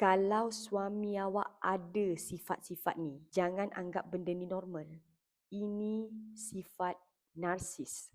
Kalau suami awak ada sifat-sifat ni, jangan anggap benda ni normal. Ini sifat narsis.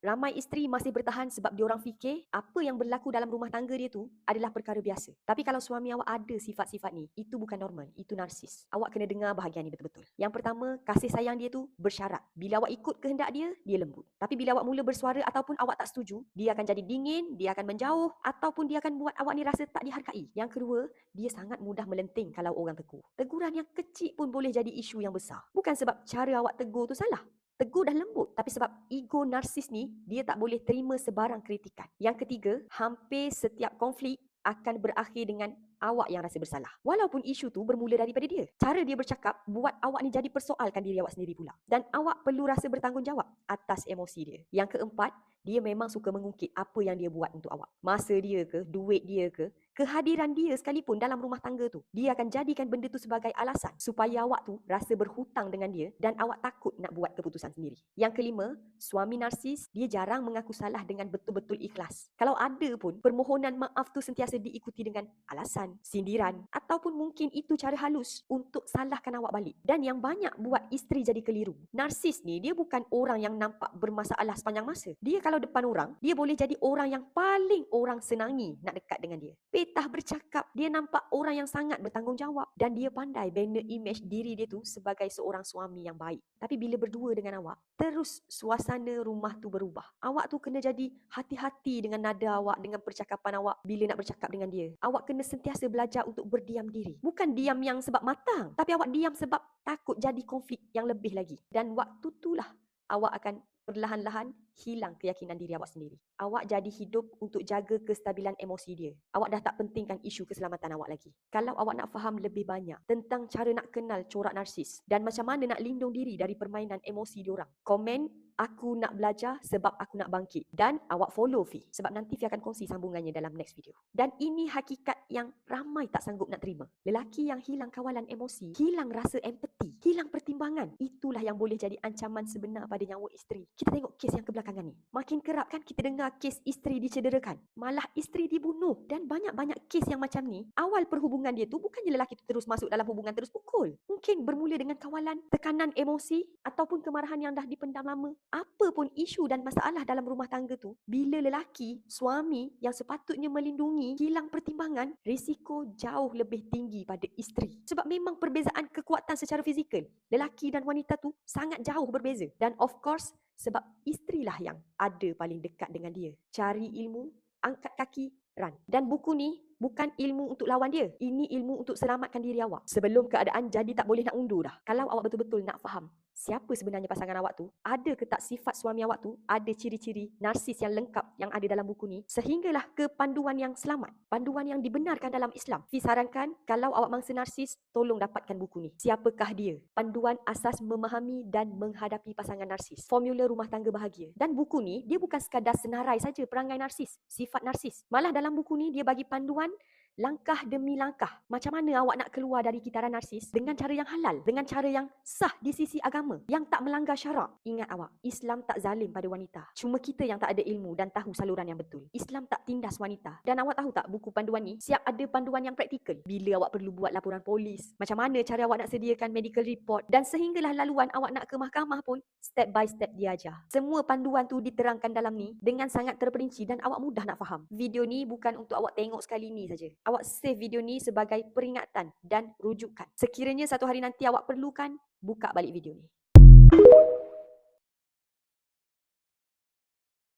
Ramai isteri masih bertahan sebab diorang fikir apa yang berlaku dalam rumah tangga dia tu adalah perkara biasa. Tapi kalau suami awak ada sifat-sifat ni, itu bukan normal, itu narsis. Awak kena dengar bahagian ni betul-betul. Yang pertama, kasih sayang dia tu bersyarat. Bila awak ikut kehendak dia, dia lembut. Tapi bila awak mula bersuara ataupun awak tak setuju, dia akan jadi dingin, dia akan menjauh ataupun dia akan buat awak ni rasa tak dihargai. Yang kedua, dia sangat mudah melenting kalau orang tegur. Teguran yang kecil pun boleh jadi isu yang besar. Bukan sebab cara awak tegur tu salah. Tegur dah lembut, tapi sebab ego narsis ni, dia tak boleh terima sebarang kritikan. Yang ketiga, hampir setiap konflik akan berakhir dengan awak yang rasa bersalah. Walaupun isu tu bermula daripada dia. Cara dia bercakap buat awak ni jadi persoalkan diri awak sendiri pula. Dan awak perlu rasa bertanggungjawab atas emosi dia. Yang keempat, dia memang suka mengungkit apa yang dia buat untuk awak. Masa dia ke, duit dia ke, kehadiran dia sekalipun dalam rumah tangga tu, dia akan jadikan benda tu sebagai alasan supaya awak tu rasa berhutang dengan dia dan awak takut nak buat keputusan sendiri. Yang kelima, suami narsis, dia jarang mengaku salah dengan betul-betul ikhlas. Kalau ada pun, permohonan maaf tu sentiasa diikuti dengan alasan, sindiran, ataupun mungkin itu cara halus untuk salahkan awak balik. Dan yang banyak buat isteri jadi keliru. Narsis ni, dia bukan orang yang nampak bermasalah sepanjang masa. Dia kalau depan orang, dia boleh jadi orang yang paling orang senangi nak dekat dengan dia. Petah bercakap, dia nampak orang yang sangat bertanggungjawab dan dia pandai bina imej diri dia tu sebagai seorang suami yang baik. Tapi bila berdua dengan awak, terus suasana rumah tu berubah. Awak tu kena jadi hati-hati dengan nada awak, dengan percakapan awak bila nak bercakap dengan dia. Awak kena sentiasa belajar untuk berdiam diri. Bukan diam yang sebab matang, tapi awak diam sebab takut jadi konflik yang lebih lagi. Dan waktu itulah awak akan perlahan-lahan hilang keyakinan diri awak sendiri. Awak jadi hidup untuk jaga kestabilan emosi dia. Awak dah tak pentingkan isu keselamatan awak lagi. Kalau awak nak faham lebih banyak tentang cara nak kenal corak narsis dan macam mana nak lindung diri dari permainan emosi diorang, komen "Aku nak belajar sebab aku nak bangkit" dan awak follow Fi sebab nanti Fi akan kongsi sambungannya dalam next video. Dan ini hakikat yang ramai tak sanggup nak terima. Lelaki yang hilang kawalan emosi, hilang rasa empati, hilang pertimbangan, itulah yang boleh jadi ancaman sebenar pada nyawa isteri. Kita tengok kes yang kebelakangan ni. Makin kerap kan kita dengar kes isteri dicederakan, malah isteri dibunuh, dan banyak-banyak kes yang macam ni. Awal perhubungan dia tu bukannya lelaki tu terus masuk dalam hubungan terus pukul. Mungkin bermula dengan kawalan, tekanan emosi ataupun kemarahan yang dah dipendam lama. Apa pun isu dan masalah dalam rumah tangga tu, bila lelaki, suami yang sepatutnya melindungi hilang pertimbangan, risiko jauh lebih tinggi pada isteri. Sebab memang perbezaan kekuatan secara fizikal, lelaki dan wanita tu sangat jauh berbeza. Dan of course, sebab isterilah yang ada paling dekat dengan dia. Cari ilmu, angkat kaki, run. Dan buku ni bukan ilmu untuk lawan dia. Ini ilmu untuk selamatkan diri awak. Sebelum keadaan jadi tak boleh nak undur dah. Kalau awak betul-betul nak faham siapa sebenarnya pasangan awak tu, ada ke tak sifat suami awak tu, ada ciri-ciri narsis yang lengkap yang ada dalam buku ni, sehinggalah ke panduan yang selamat, panduan yang dibenarkan dalam Islam. Fi sarankan kalau awak mangsa narsis, tolong dapatkan buku ni. Siapakah dia? Panduan asas memahami dan menghadapi pasangan narsis. Formula rumah tangga bahagia. Dan buku ni, dia bukan sekadar senarai saja perangai narsis, sifat narsis. Malah dalam buku ni, dia bagi panduan langkah demi langkah. Macam mana awak nak keluar dari kitaran narsis dengan cara yang halal, dengan cara yang sah di sisi agama, yang tak melanggar syarak. Ingat awak, Islam tak zalim pada wanita. Cuma kita yang tak ada ilmu dan tahu saluran yang betul. Islam tak tindas wanita. Dan awak tahu tak, buku panduan ni siap ada panduan yang praktikal. Bila awak perlu buat laporan polis, macam mana cara awak nak sediakan medical report, dan sehinggalah laluan awak nak ke mahkamah pun, step by step dia ajar. Semua panduan tu diterangkan dalam ni dengan sangat terperinci dan awak mudah nak faham. Video ni bukan untuk awak tengok sekali ni saja. Awak save video ni sebagai peringatan dan rujukan. Sekiranya satu hari nanti awak perlukan, buka balik video ni.